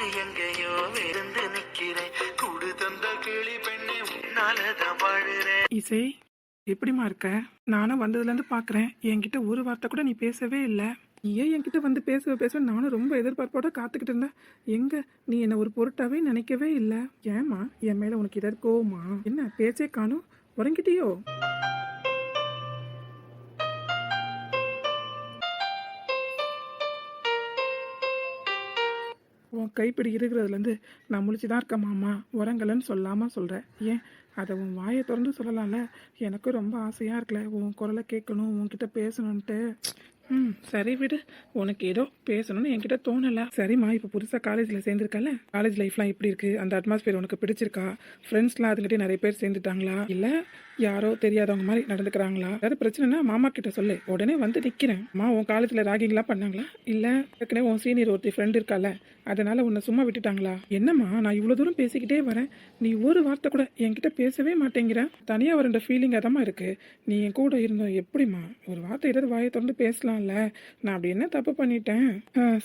எங்கேயோ இருந்து நிக்கிறேன் கூடு தந்த கிளி பெண்ணே உன்னாலதான் வாழுறேன். இசை, எப்படிமா இருக்க? நானும் வந்ததுலேருந்து பார்க்குறேன், என்கிட்ட ஒரு வார்த்தை கூட நீ பேசவே இல்லை. நீ ஏன் என்கிட்ட வந்து பேச நானும் ரொம்ப எதிர்பார்ப்போட காத்துக்கிட்டு இருந்தேன். எங்க நீ என்னை ஒரு பொருட்டாவே நினைக்கவே இல்லை. ஏம்மா, என் மேலே உனக்கு ஏதாவது கோவமா? என்ன பேச்சே காணும், உறங்கிட்டியோ? உன் கைப்பிடி இருக்கிறதுலேருந்து நான் முழிச்சுதான் இருக்கேன் மாமா, உரங்கலன்னு சொல்லாமல் சொல்கிறேன். ஏன் அதை உன் வாயை திறந்து சொல்லலாம்ல? எனக்கும் ரொம்ப ஆசையாக இருக்கல உன் குரலை கேட்கணும், உன்கிட்ட பேசணுன்ட்டு. சரி விடு, உனக்கு ஏதோ பேசணும்னு என்கிட்ட தோணலை. சரிம்மா, இப்போ புதுசாக காலேஜில் சேர்ந்துருக்கல, காலேஜ் லைஃப்லாம் எப்படி இருக்குது? அந்த அட்மாஸ்பியர் உனக்கு பிடிச்சிருக்கா? ஃப்ரெண்ட்ஸ்லாம் அதுக்கிட்டே நிறைய பேர் சேர்ந்துட்டாங்களா? இல்லை யாரோ தெரியாதவங்க மாதிரி நடந்துக்கிறாங்களா? ஏதாவது பிரச்சனைனா மாமா கிட்ட சொல்லு, உடனே வந்து நிற்கிறேன். அம்மா, உன் காலேஜில் ராகிங்லாம் பண்ணாங்களா? இல்லை ஏற்கனவே உன் சீனியர் ஒருத்தி ஃப்ரெண்ட் இருக்கால, அதனால உன்னை சும்மா விட்டுட்டாங்களா? என்னம்மா, நான் இவ்வளோ தூரம் பேசிக்கிட்டே வரேன், நீ ஒரு வார்த்தை கூட என்கிட்ட பேசவே மாட்டேங்கிற. தனியாக வரண்ட ஃபீலிங் அதமா இருக்குது. நீ என் கூட இருந்தோம் எப்படிம்மா? ஒரு வார்த்தை ஏதாவது வாயை திறந்து பேசலாம்ல? நான் அப்படி என்ன தப்பு பண்ணிட்டேன்?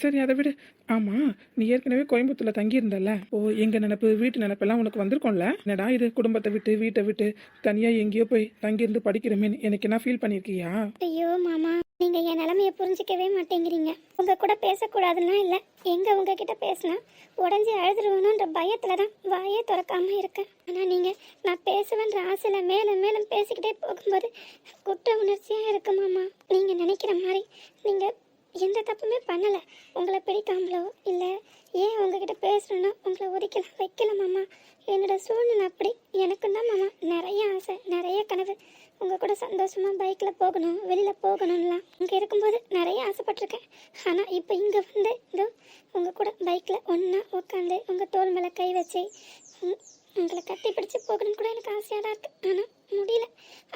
சரி அதை விடு. ஆமாம், நீ ஏற்கனவே கோயம்புத்தூரில் தங்கியிருந்தல, ஓ எங்கள் நினப்பு வீட்டு நினப்பெல்லாம் உனக்கு வந்திருக்கோம்ல? என்னடா இது, குடும்பத்தை விட்டு வீட்டை விட்டு தனியாக எங்கேயோ போய் தங்கியிருந்து படிக்கிறமேன்னு எனக்கு என்ன ஃபீல் பண்ணியிருக்கியா? ஐயோ மாமா, நீங்க என் நிலைமையை புரிஞ்சிக்கவே மாட்டேங்கிறீங்க. உங்க கூட பேசக்கூடாதுன்னா இல்லை, எங்க உங்ககிட்ட பேசினா உடஞ்சி அழுதுருவணுன்ற பயத்துல தான் வாயே திறக்காம இருக்கேன். ஆனா நீங்க நான் பேசுவேன்ற ஆசையில மேலும் மேலும் பேசிக்கிட்டே போகும்போது குற்ற உணர்ச்சியா இருக்கு மாமா. நீங்க நினைக்கிற மாதிரி நீங்க எந்த தப்புமே பண்ணலை. உங்களை பிடிக்காமலோ இல்லை ஏன் உங்ககிட்ட பேசணுன்னா உங்களை ஒதுக்கலாம் வைக்கல மாமா. என்னோட சூழ்நிலை அப்படி. எனக்கு தான் மாமா நிறைய ஆசை, நிறைய கனவு. உங்கள் கூட சந்தோஷமாக பைக்கில் போகணும், வெளியில் போகணும்லாம் இங்கே இருக்கும்போது நிறைய ஆசைப்பட்டிருக்கேன். ஆனால் இப்போ இங்கே வந்து இதோ உங்கள் கூட பைக்கில் ஒன்றா உட்காந்து உங்கள் தோல் மேலே கை வச்சு உங்களை கட்டி பிடிச்சி போகணும்னு கூட எனக்கு ஆசையாக தான் இருக்குது. ஆனால் முடியல.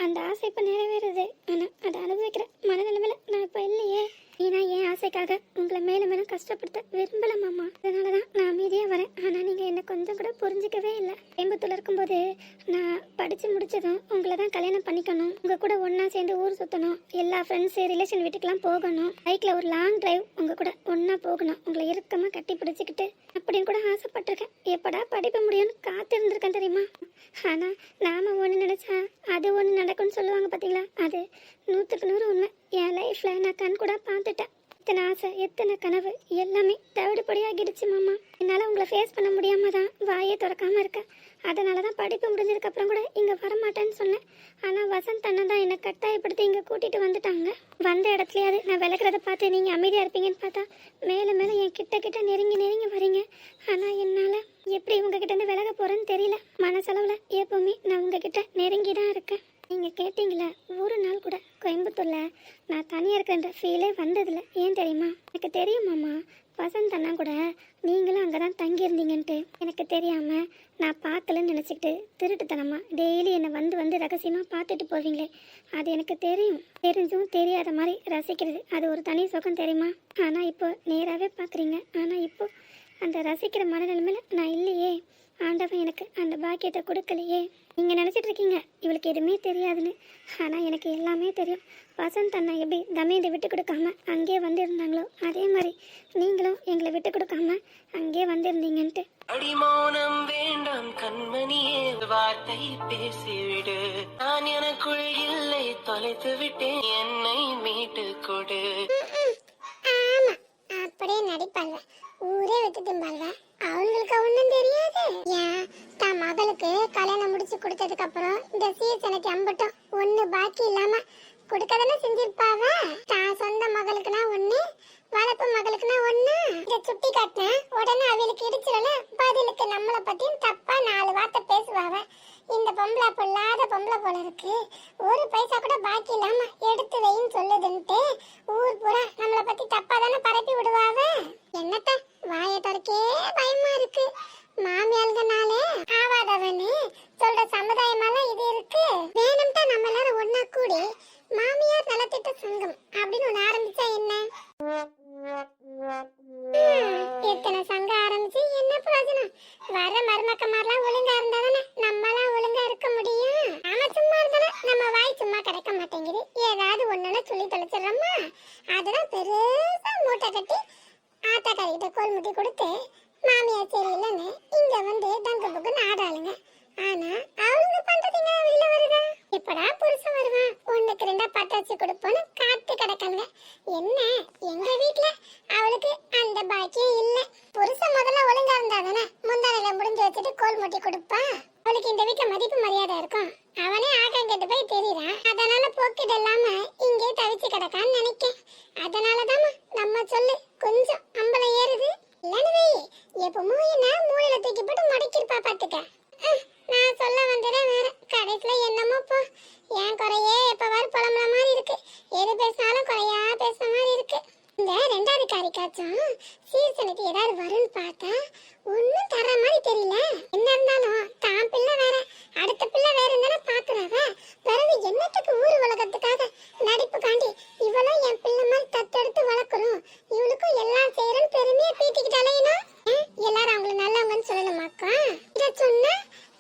அந்த ஆசை இப்போ நிறைவேறுது. ஆனால் அதை அனுபவிக்கிற மனநிலைமையில் நான் இப்போ இல்லையே. ஏன்னா என் ஆசைக்காக உங்களை மேலும் மேலும் கஷ்டப்படுத்த விரும்பல மாமா. அதனால தான் நான் அமைதியாக வரேன். ஆனால் நீங்கள் என்னை கொஞ்சம் கூட புரிஞ்சிக்கவே இல்லை. கோயம்புத்தூர்ல இருக்கும்போது நான் படித்து முடிச்சதும் உங்களை தான் கல்யாணம் பண்ணிக்கணும், உங்கள் கூட ஒன்றா சேர்ந்து ஊர் சுற்றணும், எல்லா ஃப்ரெண்ட்ஸு ரிலேஷன் வீட்டுக்கெலாம் போகணும், பைக்கில் ஒரு லாங் டிரைவ் உங்கள் கூட ஒன்றா போகணும், உங்களை இறுக்கமாக கட்டி பிடிச்சிக்கிட்டு அப்படின்னு கூட ஆசைப்பட்டிருக்கேன். எப்படா படிப்பு முடியும்னு காத்திருந்திருக்கேன் தெரியுமா? ஆனால் நாம் ஒன்று நினச்சா அது ஒன்று நடக்கும்னு சொல்லுவாங்க பார்த்தீங்களா? அது 100க்கு 100 உண்மை. என் லைஃப்பில் நான் கண் கூட பார்த்துட்டேன். எத்தனை ஆசை, எத்தனை கனவு எல்லாமே தவிடுபடியாகிடுச்சு மாமா. என்னால் உங்களை ஃபேஸ் பண்ண முடியாமல் தான் வாயே திறக்காமல் இருக்கேன். அதனால தான் படிப்பு முடிஞ்சதுக்கப்புறம் கூட இங்கே வரமாட்டேன்னு சொன்னேன். ஆனால் வசந்த் அண்ணன் தான் என்னை கட்டாயப்படுத்தி இங்கே கூட்டிகிட்டு வந்துட்டாங்க. வந்த இடத்துலையாவது நான் விளக்குறத பார்த்து நீங்கள் அமைதியாக இருப்பீங்கன்னு பார்த்தா மேலே மேலே என் கிட்ட நெருங்கி நெருங்கி வரீங்க. ஆனால் என்னால் எப்படி உங்ககிட்டேருந்து விலக போகிறேன்னு தெரியல. மனசளவில் எப்போவுமே நான் உங்ககிட்ட நெருங்கி தான் இருக்கேன். நீங்கள் கேட்டிங்களே, ஒரு நாள் கூட கோயம்புத்தூரில் நான் தனியாக இருக்கிற ஃபீலே வந்ததில்லை. ஏன் தெரியுமா? எனக்கு தெரியுமாம்மா, வசந்த் அண்ணா கூட நீங்களும் அங்கே தான் தங்கியிருந்தீங்கன்ட்டு எனக்கு தெரியாமல் நான் பார்க்கலன்னு நினச்சிக்கிட்டு திருட்டுத்தனமாக டெய்லி என்னை வந்து ரகசியமாக பார்த்துட்டு போவீங்களே, அது எனக்கு தெரியும். தெரிஞ்சும் தெரியாத மாதிரி ரசிக்கிறது அது ஒரு தனி சுகம் தெரியுமா? ஆனால் இப்போ நேராகவே பார்க்குறீங்க. ஆனால் இப்போ அந்த ரசிக்கிற மனநிலைமையில் நான் இல்லையே. ஆண்டவன் எனக்கு அந்த பாக்கியத்தை கொடுக்கலையே. நீங்கள் நினச்சிட்டு இருக்கீங்க இவளுக்கு எதுவுமே தெரியாதுன்னு. ஆனால் எனக்கு எல்லாமே தெரியும். வசந்த் அண்ணா எப்படி தமேந்தை விட்டு கொடுக்காம அங்கே வந்திருந்தாங்களோ அதே மாதிரி நீங்களும் எங்களை விட்டு கொடுக்காம அங்கே வந்திருந்தீங்கன்ட்டு. அடிமௌனம் வேண்டாம் கண்மணியே, வார்த்தை பேசிவிடு. நான் எனக்குள் இல்லை தொலைத்து விட்டேன், என்னை மீட்டு கொடு. ஆமா, அப்படியே நடிப்பாங்க, ஊரே விட்டுட்டும்பாங்க. அவங்களுக்கு ஒன்றும் தெரியாது. ஏன் தான் மகளுக்கு கல்யாணம் முடிச்சு கொடுத்ததுக்கு அப்புறம் இந்த சீசனுக்கு அம்பட்டும் ஒண்ணு பாக்கி இல்லாம கொடுக்கதானே செஞ்சிருப்பாவ. தான் சொந்த மகளுக்குனா ஒண்ணு, வளர்ப்பு மகளுக்குனா ஒண்ணு. இத சுட்டி காட்டின உடனே அவளுக்கு இடிச்சிடல, பதிலுக்கு நம்மளை பத்தியும் தப்பா 4 வார்த்தை பேசுவாவ. இந்த பொம்பளை பொல்லாத பொம்பளை போல இருக்கு, ஒரு பைசா கூட பாக்கி இல்லாம எடுத்து வைன்னு சொல்லுதுன்ட்டு ஊர் பூரா நம்மளை பத்தி தப்பா தானே பரப்பி விடுவாவ. என்னத்த வாயை திறக்கே பயமா இருக்கு. மாமியாள்கனாலே ஆவாதவன்னு சொல்ற சமுதாயமெல்லாம் இது இருக்கு. வேணும்ட்டா நம்ம எல்லாரும் ஒன்னா கூடி மாமியார் நலத்திட்ட சங்கம் அப்படின்னு ஒண்ணு ஆரம்பிச்சா என்ன? எத்தனை சங்கம் ஆரம்பிச்சு என்ன பிரயோஜனம்? வர மருமக்க மாதிரிலாம் ஒழுங்கா இருந்தாதானே நம்மளாம் ஒழுங்கா இருக்க முடியும். நாம சும்மா இருந்தாலும் நம்ம வாய் சும்மா கிடைக்க மாட்டேங்குது. ஏதாவது ஒண்ணுன்னு சொல்லி தொலைச்சிடறோமா? அதுதான் பெருசா மூட்டை கட்டி ஆத்தாக்காரிகிட்ட கோல் முட்டி கொடுத்து மாமியார் சரியில்லைன்னு இங்க வந்து தங்க புக்கு ஆடாளுங்க. ஆனா அவளுங்க பண்றதுங்க வெளியில வருதா? எப்படா புருஷன் வருவான், ஒண்ணுக்கு ரெண்டா பட்டாச்சு கொடுப்போன்னு காத்து கிடக்காங்க. என்ன எங்க வீட்டுல அவளுக்கு அந்த பாக்கியம் இல்ல. புருஷன் முதல்ல ஒழுங்கா இருந்தாதானே முந்தானையில முடிஞ்சு வச்சுட்டு கோல் மூட்டி கொடுப்பா. அவளுக்கு இந்த வீட்டுல மதிப்பு மரியாதை இருக்கும். அவனே ஆட்டம் கேட்டு போய் தெரியுறான். அதனால போக்கிட்டு இல்லாம இங்கே தவிச்சு கிடக்கான்னு நினைக்கேன். அதனாலதான் நம்ம சொல்லு கொஞ்சம் அம்பலம் ஏறுது. இல்லன்னு எப்பமோ என்ன மூளையில தூக்கி போட்டு மடக்கிருப்பா பாத்துக்க. நான் சொல்ல வந்ததே வேற, கடைசியில என்னமோ போ. என் குறையே எப்பவாறு புலம்புற மாதிரி இருக்கு. எது பேசினாலும் குறையா பேசுற மாதிரி இருக்கு. இந்த ரெண்டாவது காரிக்காச்சும் சீசனுக்கு ஏதாவது வரும்னு பார்த்தா ஒன்னும் தர மாதிரி தெரியல. என்ன இருந்தாலும் தான் பிள்ளை வேற அடுத்த பிள்ளை வேற இருந்தானே பாக்குறாவ. பிறகு என்னத்துக்கு ஊர் உலகத்துக்காக நடிப்பு காண்டி இவளும் என் பிள்ளை மாதிரி தத்தெடுத்து வளர்க்கணும், இவளுக்கும் எல்லாம் செய்யறன்னு பெருமையா பீத்திக்கிட்டாலே எல்லாரும் அவங்களை நல்லவங்கன்னு சொல்லணுமாக்கா? இத சொன்னா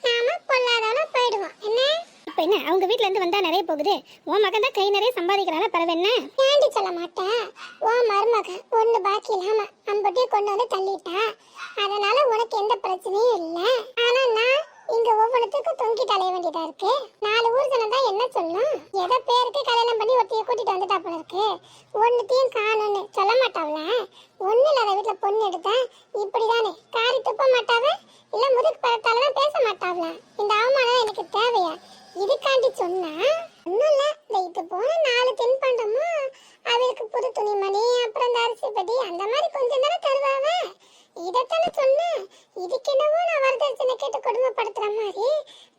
நாம பொல்லாதவளா போயிடுவோம். என்ன இப்ப என்ன அவங்க வீட்ல இருந்து வந்தா நிறைய போகுது. உன் மகன் தான் கை நிறைய சம்பாதிக்கிறாளா, பரவ என்ன ஏண்டி சொல்ல மாட்டேன். உன் மருமக ஒண்ணு பாக்கி இல்லாம அம்பட்டியும் கொண்டு வந்து தள்ளிட்டா. அதனால உனக்கு எந்த பிரச்சனையும் இல்ல. ஆனா நான் இங்க ஒவ்வொன்றுத்துக்கும் தொங்கிட்டு அலைய வேண்டியதா இருக்கு. 4 ஊர் ஜனம் தான் என்ன சொல்லும், ஏதோ பேருக்கு கல்யாணம் பண்ணி ஒருத்தைய கூட்டிட்டு வந்துட்டா போல இருக்கு, ஒன்னுத்தையும் காணும்னு சொல்ல மாட்டாவல. ஒண்ணு இல்லாத வீட்டுல பொண்ணு எடுத்தா இப்படிதானே காரி துப்ப மாட்டாவ, இல்ல முதுகு பழத்தாலதான் பேச மாட்டாவல. இந்த அவமானம் எனக்கு தேவையா? இதுக்காண்டி சொன்னா ஒன்னும் இல்ல, இது போன 4 தின்பண்டமா அவருக்கு புது துணிமணி அப்புறம் இந்த அரிசி பெட்டி அந்த மாதிரி கொஞ்சம் தானே தருவாவ. இதத்தானே சொன்னேன். இதுக்கு என்னவோ நான் வரதட்சணை கேட்டு கொடுமைப்படுத்துற மாதிரி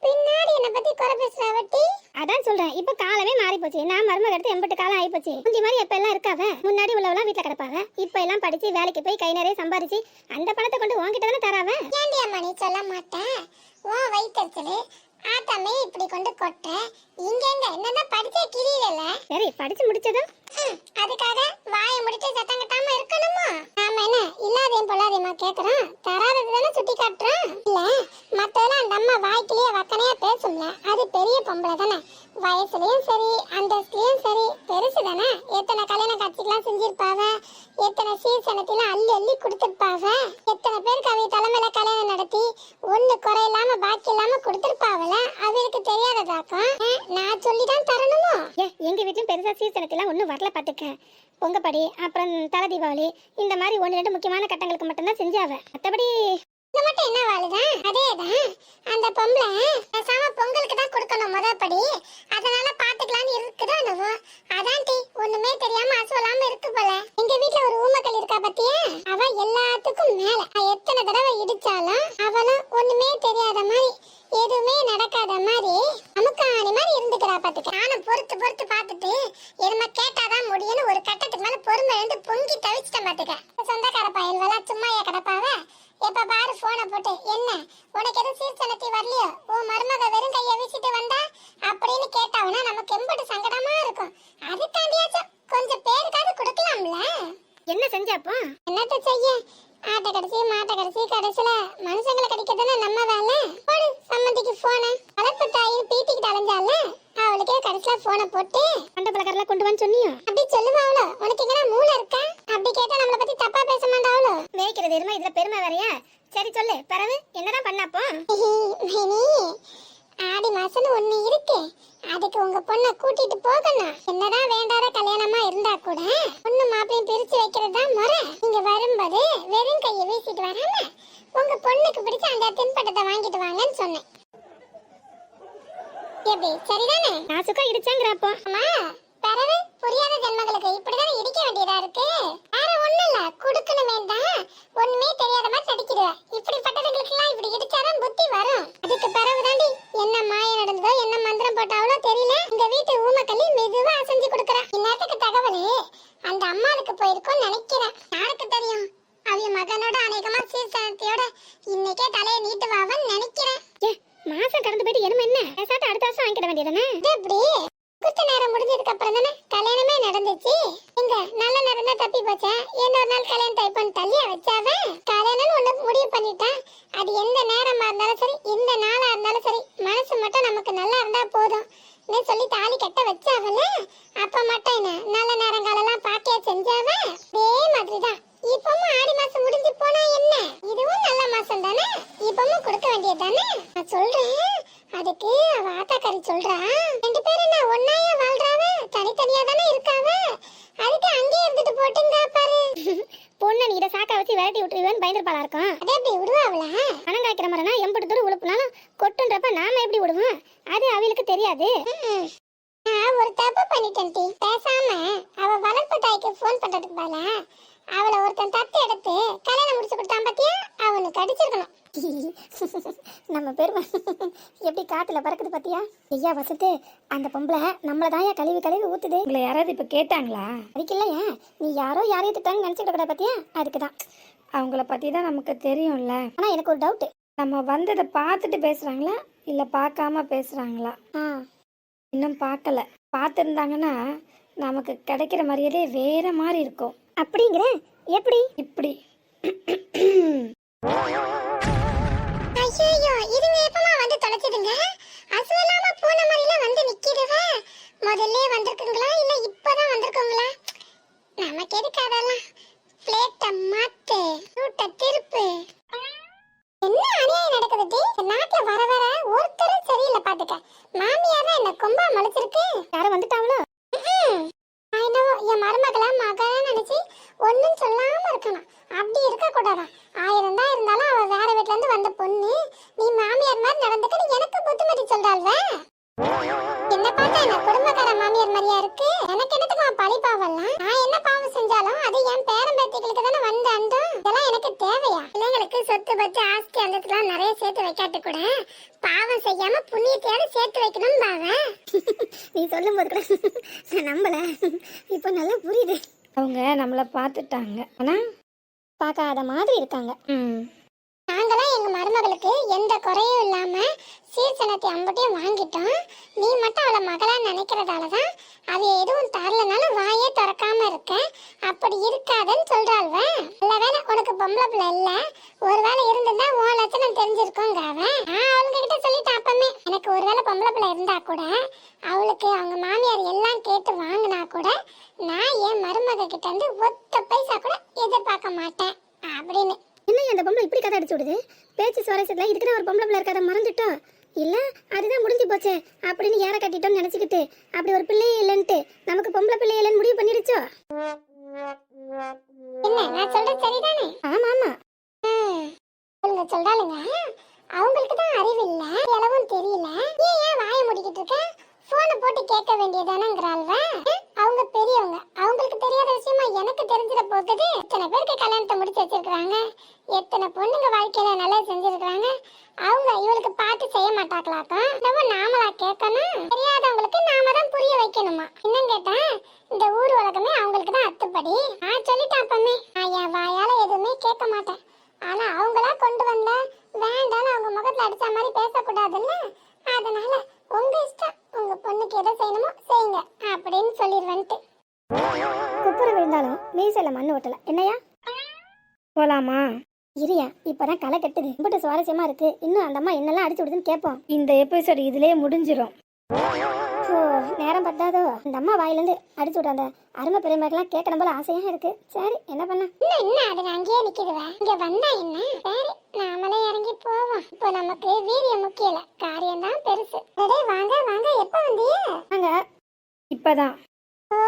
பின்னாடி என்ன பத்தி குறை பேசுறாவட்டி. அதான் சொல்றேன், இப்ப காலமே மாறி போச்சு. நான் மருமக எடுத்து 80 காலம் ஆகி போச்சு. முந்தி மாதிரி எப்ப எல்லாம் இருக்காவ. முன்னாடி உள்ளவெல்லாம் வீட்டுல கிடப்பாங்க. இப்ப எல்லாம் படிச்சு வேலைக்கு போய் கை நிறைய சம்பாதிச்சு அந்த பணத்தை கொண்டு உன்கிட்ட தானே தராவ. ஏண்டி அம்மா நீ சொல்ல மாட்டேன்? உன் வயிற்றுச்சலு ஆட்டாமே இப்படி கொண்டு கொட்ட. இங்க எங்க என்னதான் படிச்சே கிரியல. சரி படிச்சு முடிச்சதும் அதுக்காக வாயை முடிச்சு சத்தம் கட்டாம இருக்கணுமா? நாம என்ன இல்லாதையும் பொல்லாதையுமா கேக்குறோம்? தராதது தானே சுட்டி காட்டுறோம். இல்ல மத்ததெல்லாம் அந்த அம்மா வாய்க்கிலேயே வக்கனையா பேசும்ல, அது பெரிய பொம்பளை தானே. வயசுலயும் சரி அந்தஸ்துலயும் சரி பெருசு தானே. எத்தனை கல்யாண காட்சிக்கெல்லாம் செஞ்சிருப்பாவ, எத்தனை சீசனத்திலாம் அள்ளி அள்ளி கொடுத்துருப்பாவ, எத்தனை பேருக்கு அவைய தலைமையில கல்யாணம் நடத்தி ஒண்ணு குறை இல்லாம பாக்கி இல்லாம கொடுத்துருப்பாவல. அவருக்கு தெரியாததாக்கும் நான் சொல்லிதான் தரணுமோ? எங்க வீட்லயும் பெருசா சீசனத்திலாம் ஒண்ணும் வரல பாத்துக்க. பொங்கப்படி அப்புறம் தலை தீபாவளி இந்த மாதிரி 1-2 முக்கியமான கட்டங்களுக்கு மட்டும்தான் செஞ்சாவ. மத்தபடி இந்த மட்டும் என்ன வாழுதான்? அதேதான் அந்த பொம்பளை பேசாம பொங்கலுக்கு தான் கொடுக்கணும் முதப்படி. அதனால பாத்துக்கலான்னு இருக்குதோ என்னவோ. அதான் டி ஒண்ணுமே தெரியாம அசுவலாம இருக்கு போல. எங்க வீட்டுல ஒரு ஊமக்கள் இருக்கா பத்தியா? அவ எல்லாத்துக்கும் மேல எத்தனை தடவை இடிச்சாலும் அவளும் ஒண்ணுமே தெரியாத மாதிரி எதுவுமே நடக்காத மாதிரி அமுக்காணி மாதிரி இருந்துக்கிறா பாத்துக்க. நானும் பொறுத்து பொறுத்து பாத்துட்டு என்னமா கேட்டாதான் முடியும்னு ஒரு கட்டத்துக்கு மேல பொறுமை இருந்து பொங்கி தவிச்சிட்டேன் பாத்துக்க. சொந்தக்கார பயல்வெல்லா சும்மா கிடப்பாவ. எப்ப பாரு போனை போட்டு என்ன உனக்கு எதுவும் சீர்சனத்தி வரலையோ, உன் மருமக வெறும் கையை வீசிட்டு வந்தா அப்படின்னு கேட்டாவனா நமக்கு எம்பட்டு சங்கடமா இருக்கும். அதுக்காண்டியாச்சும் கொஞ்சம் பேருக்காவது கொடுக்கலாம்ல. என்ன செஞ்சப்போ என்னத்த செய்ய? ஆட்டை கடைசி மாட்டை கடைசி கடைசியில மனுஷங்களை கடிக்கிறதுனா நம்ம வேலை. போடு சம்மந்திக்கு போன வளர்ப்பு தாயும் பீட்டிக்கிட்டு அலைஞ்சால அவளுக்கே கடைசியில போனை போட்டு அந்த பலகாரெல்லாம் கொண்டு வந்து சொன்னியோ அப்படி சொல்லுவாவளோ. உனக்கு எங்கன்னா மூளை இருக்கா? அப்படி கேட்டா நம்மளை பத்தி தப்பா பேச மாட்டாவளோ. வேய்க்கிறது எருமை இதுல பெருமை வேறையா? சரி சொல்லு பிறகு என்னதான் பண்ணப்போ? ஆடி மாசம் ஒண்ணு இருக்கு, அதுக்கு உங்க பொண்ணை கூட்டிட்டு போகணும். என்னதான் வேண்டாத கல்யாணமா இருந்தா கூட பொண்ணு மாப்பிளையும் பிரிச்சு வைக்கிறது தான் முறை. நீங்க வரும்போது வெறும் கையை வீசிட்டு வராம உங்க பொண்ணுக்கு பிடிச்ச அந்த தின்பட்டத்தை வாங்கிட்டு வாங்கன்னு சொன்னேன். எப்படி சரிதானே? நாசுக்கா இடிச்சாங்கிறப்போ அம்மா பிறகு புரியாத ஜென்மங்களுக்கு இப்படிதான் இடிக்க வேண்டியதா இருக்கு. வேற ஒண்ணும் இல்ல, கொடுக்கணுமே தான் ஒண்ணுமே தெரியாத மாதிரி நடிக்கிடுவ. இப்படிப்பட்டவங்களுக்கு எல்லாம் இப்படி இடிச்சாதான் புத்தி வரும். அதுக்கு பிறகுதாண்டி என்ன மாயம் நடந்ததோ என்ன மந்திரம் போட்டாவளோ தெரியல, இந்த வீட்டு ஊமக்கல்லி மெதுவா அசைஞ்சு கொடுக்கறா. இந்நேரத்துக்கு தகவல் அந்த அம்மாவுக்கு போயிருக்கோன்னு நினைக்கிறேன். யாருக்கு தெரியும், அவிய மகனோட அநேகமா சீர்சனத்தையோட இன்னைக்கே தலையை நீட்டுவாவன்னு நினைக்கிறேன். மாசம் கடந்து போயிட்டு என்ன அடுத்த வருஷம் வாங்கிட வேண்டியதானே? எப்படி குத்த நேரம் முடிஞ்சதுக்கு அப்புறம் தானே கல்யாணமே நடந்துச்சு. இங்க நல்ல நேரம் தான் தப்பி போச்சா? இன்னொரு நாள் கல்யாணம் டைப் பண்ணி தள்ளியா வச்சாவ? கல்யாணம் ஒண்ணு முடிவு பண்ணிட்டா அது எந்த நேரமா இருந்தாலும் சரி எந்த நாளா இருந்தாலும் சரி மனசு மட்டும் நமக்கு நல்லா இருந்தா போதும் சொல்லி தாலி கட்ட வச்சாவல. அப்ப மட்டும் என்ன நல்ல நேரங்களெல்லாம் பாக்கியா செஞ்சாவ? அதே மாதிரிதான் இப்பவும் ஆடி மாசம் முடிஞ்சு போனா என்ன இதுவும் கழட்டி விட்டுருவேன்னு பயந்துருப்பாளா இருக்கும். அதே எப்படி விடுவாங்களா? பணம் காய்க்கிற மாதிரினா எம்பட்டு தூரம் உழுப்புனாலும் கொட்டுன்றப்ப நாம எப்படி விடுவோம்? அது அவளுக்கு தெரியாது. நான் ஒரு தப்பு பண்ணிட்டேன் டி. பேசாம அவ வளர்ப்பு தாய்க்கு ஃபோன் பண்றதுக்கு பதிலா அவளை ஒருத்தன் தத்து எடுத்து கல்யாணம் முடிச்சு கொடுத்தான் பாத்தியா, அவனுக்கு அடிச்சிருக்கணும். நம்ம பெருமை எப்படி காத்துல பறக்குது பாத்தியா? ஐயா வசத்து, அந்த பொம்பளை நம்மளதான் கழுவி கழுவி ஊத்துது. உங்களை யாராவது இப்ப கேட்டாங்களா? அதுக்கு இல்லையா, நீ யாரோ யாரையும் திட்டாங்க நினைச்சுக்கிட்ட கூடாது பாத்தியா, அதுக்குதான். அவங்கள பத்தி தான் நமக்கு தெரியும்ல. ஆனா எனக்கு ஒரு டவுட், நம்ம வந்ததை பார்த்துட்டு பேசுறாங்களா இல்ல பார்க்காம பேசுறாங்களா? இன்னும் பார்க்கல. பார்த்துருந்தாங்கன்னா நமக்கு கிடைக்கிற மரியாதையே வேற மாதிரி இருக்கும். அப்படிங்கிற எப்படி? இப்படி. ஐயோ, இதுங்க எப்பமா வந்து தொலைச்சிடுங்க? அசுவலாம போன மாதிரில வந்து நிக்கிடுவ. முதல்ல வந்திருக்குங்களா இல்ல இப்பதான் வந்திருக்குங்களா? நமக்கு எதுக்கு அதெல்லாம்? பிளேட்ட மாத்து, ரூட்ட திருப்பு. என்ன அநியாயம் நடக்குது டி? நாட்டுல வர வர ஒருத்தரும் சரியில்லை பாத்துக்க. மாமியார் தான் என்ன கொம்பா முளைச்சிருக்கு. யாரும் வந்துட்டாங்களோ? என்னவோ என் மருமகளா மகளா நினைச்சு ஒன்னும் சொல்லாம இருக்கணும். அப்படி இருக்க கூடாதான். 1000 தான் இருந்தாலும் அவ வேற வீட்டுல இருந்து வந்த பொண்ணு. நீ மாமியார் மாதிரி நடந்துக்க எனக்கு புத்திமதி சொல்றாள்வ. என்ன பார்த்தா என்ன குடும்பக்கார மாமியார் மாதிரியா இருக்கு? எனக்கு என்னத்துக்கு பழி பாவலாம்? நான் என்ன பாவம் செஞ்சாலும் அது என் பேரன் பேத்திகளுக்கு தானே வந்த அந்தம். இதெல்லாம் எனக்கு தேவையா? பிள்ளைங்களுக்கு சொத்து பத்து ஆஸ்தி அந்தத்துலாம் நிறைய சேர்த்து வைக்காட்டு கூட பாவம் செய்யாம புண்ணியத்தையாவது சேர்த்து வைக்கணும் பாவன். நீ சொல்லும் போது கூட நான் நம்பல. இப்ப நல்லா புரியுது. அவங்க நம்மள பார்த்துட்டாங்க, ஆனா பார்க்காத மாதிரி இருக்காங்க. நாங்களாம் எங்க மருமகளுக்கு எந்த குறையும் இல்லாம சீர்சனத்தை அம்பட்டையும் வாங்கிட்டோம். நீ மட்டும் அவளை மகளா நினைக்கிறதாலதான் அவ எதுவும் தரலனாலும் வாயே திறக்காம இருக்க. அப்படி இருக்காதுன்னு சொல்றாள்வ. நல்ல வேலை உனக்கு பொம்பளை பிள்ளை இல்ல. ஒருவேளை இருந்திருந்தா உன் லட்சணம் தெரிஞ்சிருக்கோங்க. அவன் அவளுங்க கிட்ட சொல்லிட்டு அப்பமே எனக்கு ஒருவேளை பொம்பளை பிள்ளை இருந்தா கூட அவளுக்கு அவங்க மாமியார் எல்லாம் கேட்டு வாங்கினா கூட நான் என் மருமக கிட்ட இருந்து ஒத்த பைசா கூட எதிர்பார்க்க மாட்டேன் அப்படின்னு. என்ன அந்த பொம்பளை இப்படி கதை அடிச்சு விடுது? பேச்சு சுவாரஸ்யத்துல இதுக்குன்னு ஒரு பொம்பளை பிள்ளை இருக்காத மறந்துட்டோம் இல்ல? அதுதான் முடிஞ்சு போச்சே அப்படின்னு யாரை கட்டிட்டோம்னு நினைச்சுக்கிட்டு அப்படி ஒரு பிள்ளையே இல்லைன்ட்டு நமக்கு பொம்பளை பிள்ளை இல்லைன்னு முடிவு பண்ணிடுச்சோ? என்ன நான் சொல்றது சரிதானே? ஆமா ஆமா. அவங்க சொல்றாளுங்க அவங்களுக்கு தான் அறிவு இல்ல, எளவும் தெரியல. ஏன் வாயை முடிக்கிட்டு இருக்க? போனை போட்டு கேட்க வேண்டியதானங்கிறாள்வ. அவங்க பெரியவங்க, அவங்களுக்கு தெரியாத விஷயமா எனக்கு தெரிஞ்சிட போகுது. எத்தனை பேருக்கு கல்யாணத்தை முடிச்சு வச்சிருக்காங்க, எத்தனை பொண்ணுங்க வாழ்க்கையில நல்லா செஞ்சிருக்காங்க. அவங்க இவளுக்கு பார்த்து செய்ய மாட்டாங்களாக்கும். நாமளா கேட்கணும்? தெரியாதவங்களுக்கு நாம தான் புரிய வைக்கணுமா? இன்னும் கேட்டா இந்த ஊர் உலகமே அவங்களுக்கு தான் அத்துப்படி. நான் சொல்லிட்டேன் அப்பமே, நான் என் வாயால எதுவுமே கேட்க மாட்டேன். ஆனா அவங்களா கொண்டு வந்த வேண்டான்னு அவங்க முகத்துல அடிச்ச மாதிரி பேசக்கூடாதுல்ல. அதனால உங்க இஷ்டம், உங்க பொண்ணுக்கு எதை செய்யணுமோ செய்யுங்க அப்படின்னு சொல்லிடுவேன்ட்டு. குப்புற விழுந்தாலும் மீசையில மண்ணு ஓட்டல. என்னையா போலாமா? இரியா, இப்பதான் களை கட்டுது. ரொம்ப சுவாரஸ்யமா இருக்கு. இன்னும் அந்த அம்மா என்னெல்லாம் அடிச்சு விடுதுன்னு கேட்போம். இந்த எபிசோடு இதுலயே முடிஞ்சிடும். நேரம் பத்தாதோ? அந்த அம்மா வாயிலிருந்து அடிச்சு விட அந்த அருமை பெருமைகள்லாம் கேட்கணும் போல ஆசையா இருக்கு. சரி என்ன பண்ண? என்ன அது அங்கேயே நிக்குதுவா? இங்க வந்தா என்ன? சரி நாமளே இறங்கி போவோம். இப்போ நமக்கு வீரியம் முக்கியம் இல்ல, காரியம் தான் பெருசு. வாங்க வாங்க, எப்ப வந்தீங்க? வாங்க இப்பதான். ஓ,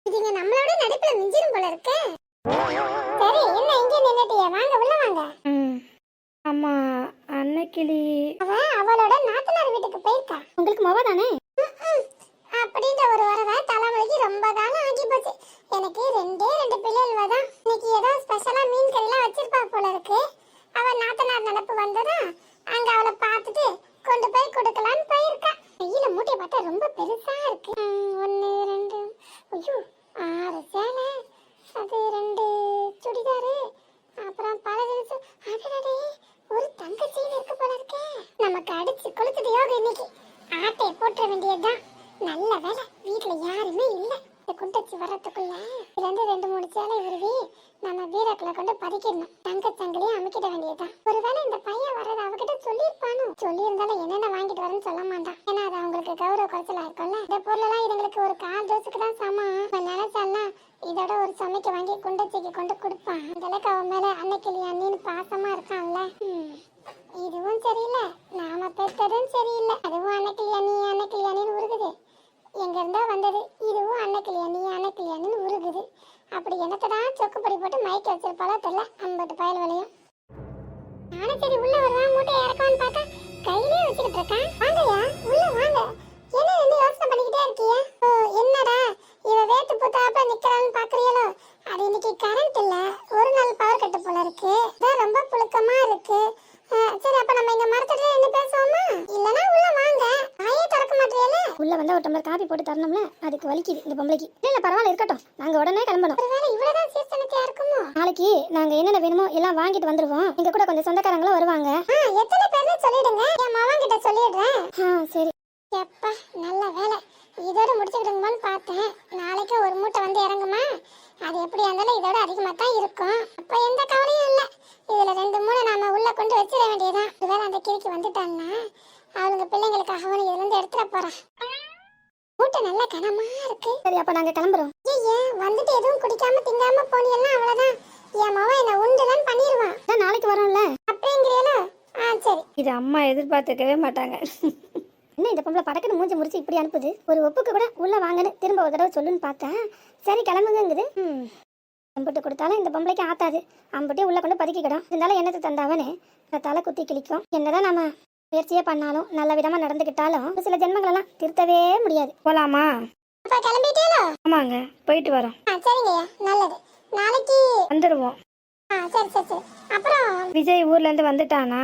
இதுங்க நம்மளோட நடிப்புல மிஞ்சிரும் போல இருக்கு. சரி என்ன இங்கே நின்னுட்டியா? வாங்க உள்ள வாங்க. அம்மா அன்னைக்கிளி அவளோட நாத்தனார் வீட்டுக்கு போயிருக்கா. உங்களுக்கு மொப தானே? அப்படின்ற ஒரு வரவ தலைமுறைக்கு ரொம்ப காலம் ஆகி போச்சு. எனக்கு 2 பிள்ளைகள் தான். இன்னைக்கு ஏதோ ஸ்பெஷலா மீன் கறிலாம் வச்சிருப்பா போல இருக்கு. அவ நாத்தனார் நடப்பு வந்ததா அங்க அவளை பார்த்துட்டு கொண்டு போய் கொடுக்கலான்னு போயிருக்கா. கையில மூட்டையை பார்த்தா ரொம்ப பெருசா இருக்கு. 1 2 ஐயோ 6 சேலை, அது 2 சுடிதாரு, அப்புறம் பல ஜின்ஸ். அடடே, ஒரு தங்க செயின் இருக்கு போல இருக்கே. நமக்கு அடிச்சு கொளுத்துது யோகா இன்னைக்கு. ஆட்டையை போட்டுற வேண்டியதுதான். நல்ல வேலை வீட்டுல யாருமே இல்ல. குண்டச்சி வர்றதுக்குள்ள 2-3 சேலை உருவி நம்ம வீரக்குள்ள கொண்டு பதிக்கிடணும். தங்க சங்கிலியும் அமைக்கிட வேண்டியதுதான். ஒருவேளை இந்த பையன் வர்றது அவகிட்ட சொல்லியிருப்பானோ? சொல்லியிருந்தாலும் என்னென்ன வாங்கிட்டு வரேன்னு சொல்ல மாட்டான். ஏன்னா அது அவங்களுக்கு கௌரவ குறைச்சலா இருக்கும்ல. இந்த பொருளெல்லாம் இதுங்களுக்கு ஒரு 4 தோசுக்கு தான் சமம். நினைச்சாலாம் இதோட ஒரு சமைக்க வாங்கி குண்டச்சிக்கு கொண்டு கொடுப்பான். அந்த அளவுக்கு அவன் மேல அன்னைக்கிளி அண்ணின்னு பாசமா இருக்கான்ல. இதுவும் சரியில்லை, நாம பெற்றதும் சரியில்லை. அதுவும் அன்னைக்கிளி அண்ணின்னு உருகுது. எங்க இருந்தா வந்தது, இதுவும் அன்னைக்கிளி அண்ணின்னு உருகுது. அப்படி என்னத்தான் சொக்குப்படி போட்டு மயக்க வச்சிருப்பாளோ தெரியல அம்பட்டு பயல் வலையும். நானும் சரி உள்ள வருவான் மூட்டையை இறக்கான்னு பார்த்தா கையிலே வச்சுக்கிட்டு இருக்கான். வாங்கய்யா உள்ள வாங்க. என்ன ரெண்டு யோசனை பண்ணிக்கிட்டே இருக்கீங்க? ஓ என்னடா இவ வேட்டு புத்தாப்ப நிக்கிறான்னு பாக்குறீங்களோ? அது இன்னைக்கு கரண்ட் இல்ல, ஒரு நாள் பவர் கட்டு போல இருக்கு. இதான் ரொம்ப புழுக்கமா இருக்கு. சரி அப்ப நம்ம இங்க மரத்தடியில என்ன பேசுவோமா? இல்லனா உள்ள வாங்க. ஆயே திறக்க மாட்டீங்களே. உள்ள வந்தா ஒரு டம்ளர் காபி போட்டு தரணும்ல, அதுக்கு வலிக்குது இந்த பொம்பளைக்கு. இல்ல பரவாயில்ல இருக்கட்டும், நாங்க உடனே கிளம்பணும். ஒருவேளை இவ்வளவுதான் சீசனத்தியா இருக்குமோ? நாளைக்கு நாங்க என்னென்ன வேணுமோ எல்லாம் வாங்கிட்டு வந்துருவோம். இங்க கூட கொஞ்சம் சொந்தக்காரங்களும் வருவாங்க. எத்தனை பேர்னு சொல்லிடுங்க, என் மகன் கிட்ட சொல்லிடுறேன். சரி. எப்பா நல்ல வேலை, இதோட முடிச்சுக்கிடுங்கன்னு பார்த்தேன். நாளைக்கு ஒரு மூட்டை வந்து இறங்குமா? அது எப்படியா இருந்தாலும் இதோட அதிகமாக தான் இருக்கும். அப்ப எந்த கவலையும் இல்லை. இதுல 2-3 நாம உள்ள கொண்டு வச்சிட வேண்டியதான். ஒருவேளை அந்த கிரிக்கு வந்துட்டான்னா அவளுங்க பிள்ளைங்களுக்காக இதுல இருந்து எடுத்துட போறான். மூட்டை நல்ல கனமா இருக்கு. சரி அப்ப நாங்க கிளம்புறோம். ஏன் வந்துட்டு எதுவும் குடிக்காம திங்காம போனீங்கன்னா அவ்வளவுதான். என் மவன் என்ன உண்டுதான் பண்ணிடுவான். நாளைக்கு வரோம்ல அப்படிங்கிறீங்களா? சரி. இது அம்மா எதிர்பார்த்துக்கவே மாட்டாங்க. என்ன இந்த பொம்பளை படக்குன்னு மூஞ்சி முடிச்சு இப்படி அனுப்புது? ஒரு ஒப்புக்கு கூட உள்ள வாங்கன்னு திரும்ப ஒரு தடவை சொல்லுன்னு பார்த்தேன். சரி கிளம்புங்குது. அம்புட்டு கொடுத்தாலும் இந்த பொம்பளைக்கு ஆத்தாது. அம்புட்டே உள்ள கொண்டு பதுக்கிக்கிடும். இருந்தாலும் என்னத்தை தந்தாவனே தலை குத்தி கிழிக்கும். என்னதான் நம்ம முயற்சியே பண்ணாலும் நல்ல விதமா நடந்துக்கிட்டாலும் சில ஜென்மங்களெல்லாம் திருத்தவே முடியாது. போலாமா? அப்ப கிளம்பிட்டீங்களோ? ஆமாங்க போயிட்டு வரோம். சரிங்கய்யா நல்லது. நாளைக்கு வந்துடுவோம். சரி சரி சரி. அப்புறம் விஜய் ஊர்ல இருந்து வந்துட்டானா?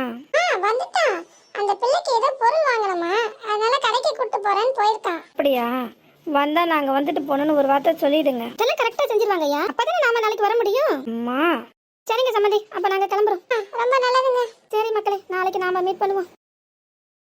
வந்துட்டான். அந்த பிள்ளைக்கு ஏதோ பொருள் வாங்கணுமா, அதனால கடைக்கு கூட்டு போறேன்னு போயிருக்கான். அப்படியா? வந்தா நாங்க வந்துட்டு போகணும்னு ஒரு வார்த்தை சொல்லிடுங்க. இதெல்லாம் கரெக்டா செஞ்சிருவாங்க ஐயா. அப்பதானே நாம நாளைக்கு வர முடியும். அம்மா சரிங்க சம்மந்தி, அப்ப நாங்க கிளம்புறோம். ரொம்ப நல்லதுங்க. சரி மக்களே, நாளைக்கு நாம மீட் பண்ணுவோம்.